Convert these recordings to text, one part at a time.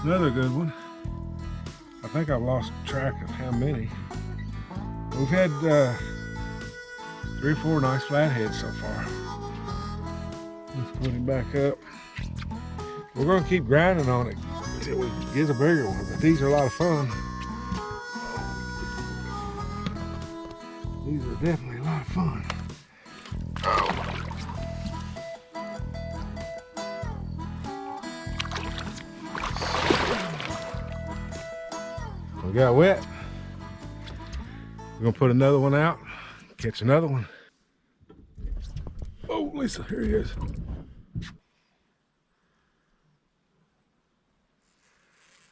Another good one. I think I've lost track of how many. We've had 3 or 4 nice flatheads so far. Let's put him back up. We're gonna keep grinding on it until we get a bigger one, but these are a lot of fun. These are definitely a lot of fun. We got wet. We're gonna put another one out, catch another one. Oh, Lisa, here he is.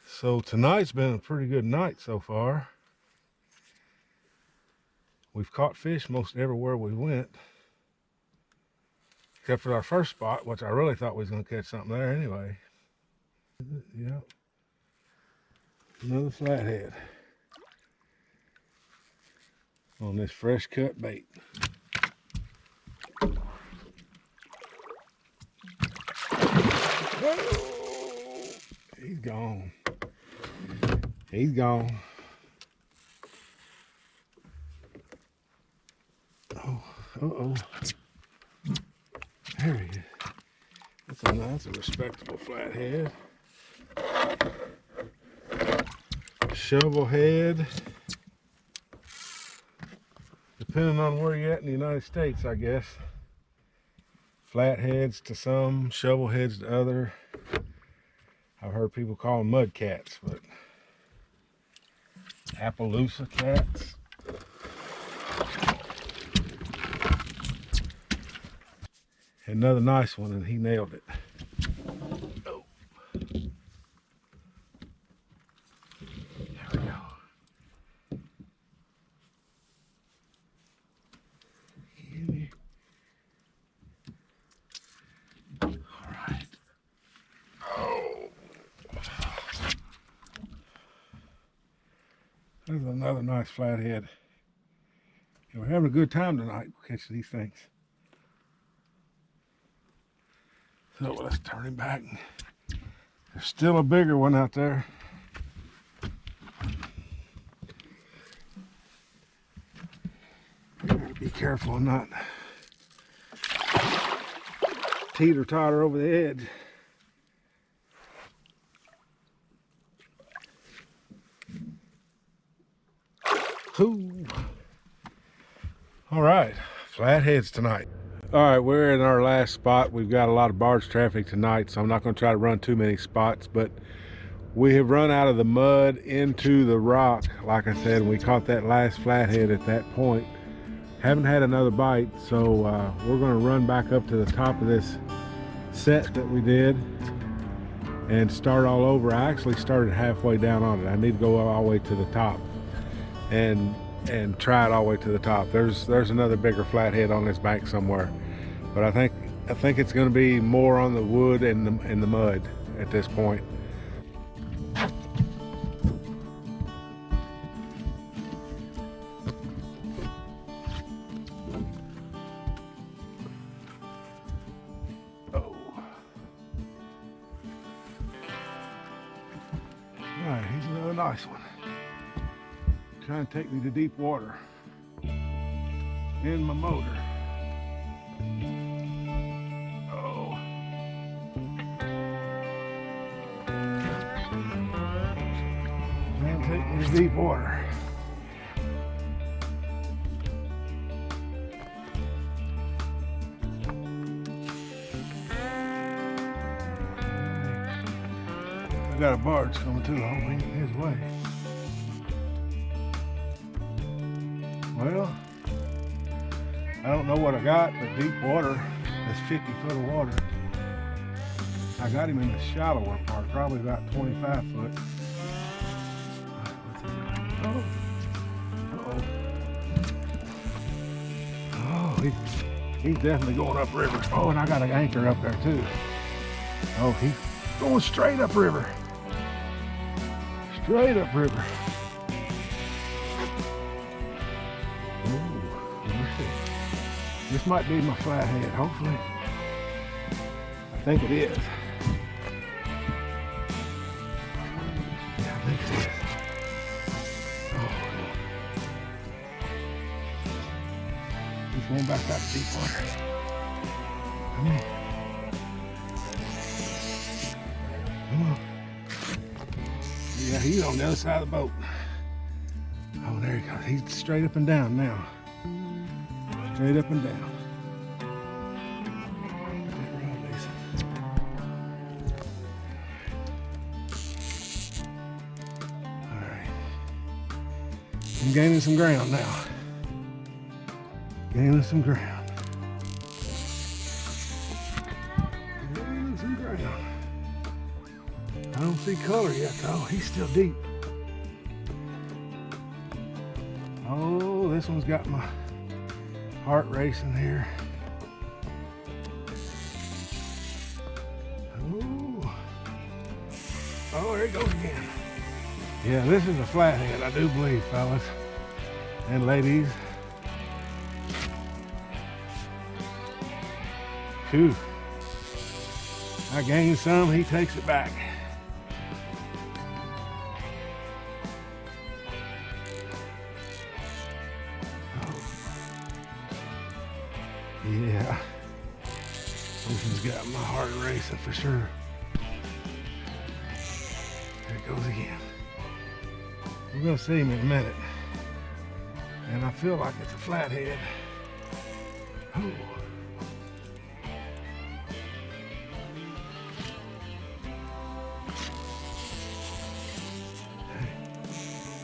So tonight's been a pretty good night so far. We've caught fish most everywhere we went, except for our first spot, which I really thought we was gonna catch something there anyway. Yeah, another flathead on this fresh cut bait. Oh, he's gone. He's gone. Oh, uh-oh. There he is. That's a respectable flathead. Shovel head. Depending on where you're at in the United States, I guess. Flatheads to some, shovel heads to other. I've heard people call them mud cats, but Appaloosa cats. Another nice one, and he nailed it. Oh. There we go. All right. Oh. There's another nice flathead. And we're having a good time tonight catching these things. So let's turn him back. There's still a bigger one out there. Gotta be careful and not teeter-totter over the edge. Ooh. All right, flatheads tonight. All right, we're in our last spot. We've got a lot of barge traffic tonight, so I'm not going to try to run too many spots, but we have run out of the mud into the rock. Like I said, we caught that last flathead at that point. Haven't had another bite, so we're going to run back up to the top of this set that we did and start all over. I actually started halfway down on it. I need to go all the way to the top and try it all the way to the top. There's another bigger flathead on this bank somewhere, but I think it's going to be more on the wood and the mud at this point. Oh, all right, he's another nice one. Trying to take me to deep water in my motor. Oh. Trying to take me to deep water. I got a barge coming too. I'll be his way. Well, I don't know what I got, but deep water, that's 50 foot of water. I got him in the shallower part, probably about 25 foot. Oh, uh-oh. Oh, he's definitely going upriver. Oh, and I got an anchor up there too. Oh, he's going straight upriver. Straight upriver. This might be my flathead, hopefully. I think it is. He's going back out to deep water. Come on. Come on. Yeah, he's on the other side of the boat. Oh, there he goes. He's straight up and down now. Straight up and down. All right. I'm gaining some ground now. Gaining some ground. Gaining some ground. I don't see color yet though. He's still deep. Oh, this one's got my heart racing here. Oh, oh, there he goes again. Yeah, this is a flathead, I do believe, fellas and ladies. Phew. I gained some, he takes it back. Yeah, this one's got my heart racing for sure. There it goes again. We're gonna see him in a minute. And I feel like it's a flathead. Oh.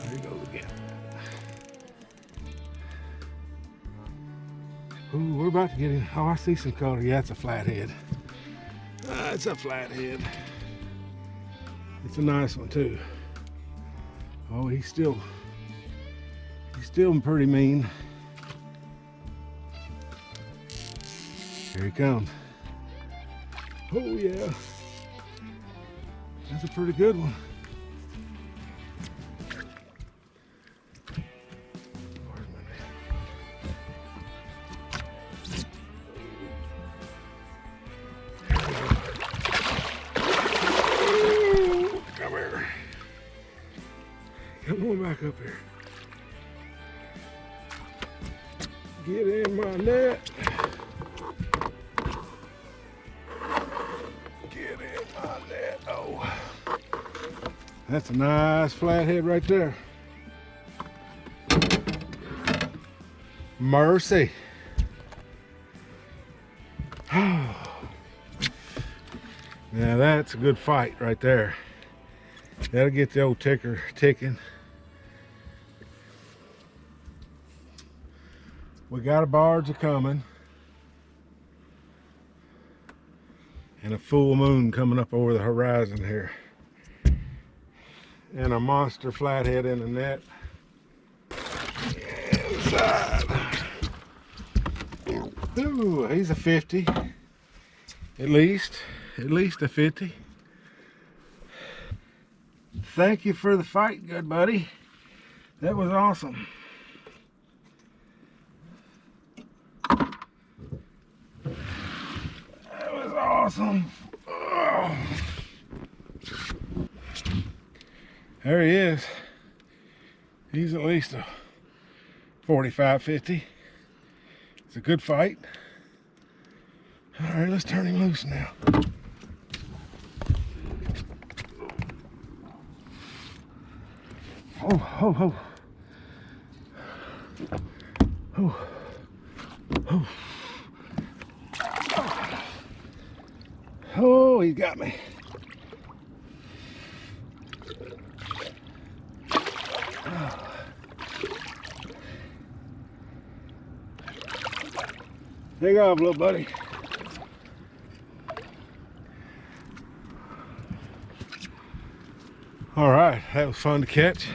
There he goes again. Ooh, we're about to get in. Oh, I see some color. Yeah, it's a flathead. It's a flathead. It's a nice one too. Oh, he's still pretty mean. Here he comes. Oh yeah, that's a pretty good one. Come here. Come on back up here. Get in my net. Get in my net. Oh, that's a nice flathead right there. Mercy. Now that's a good fight right there. That'll get the old ticker ticking. We got a barge a-coming. And a full moon coming up over the horizon here. And a monster flathead in the net. Inside. Ooh, he's a 50. At least a 50. Thank you for the fight, good buddy. That was awesome. That was awesome. Oh. There he is. He's at least a 45, 50. It's a good fight. All right, let's turn him loose now. Oh. Oh, he got me. Take off, little buddy. All right, that was fun to catch.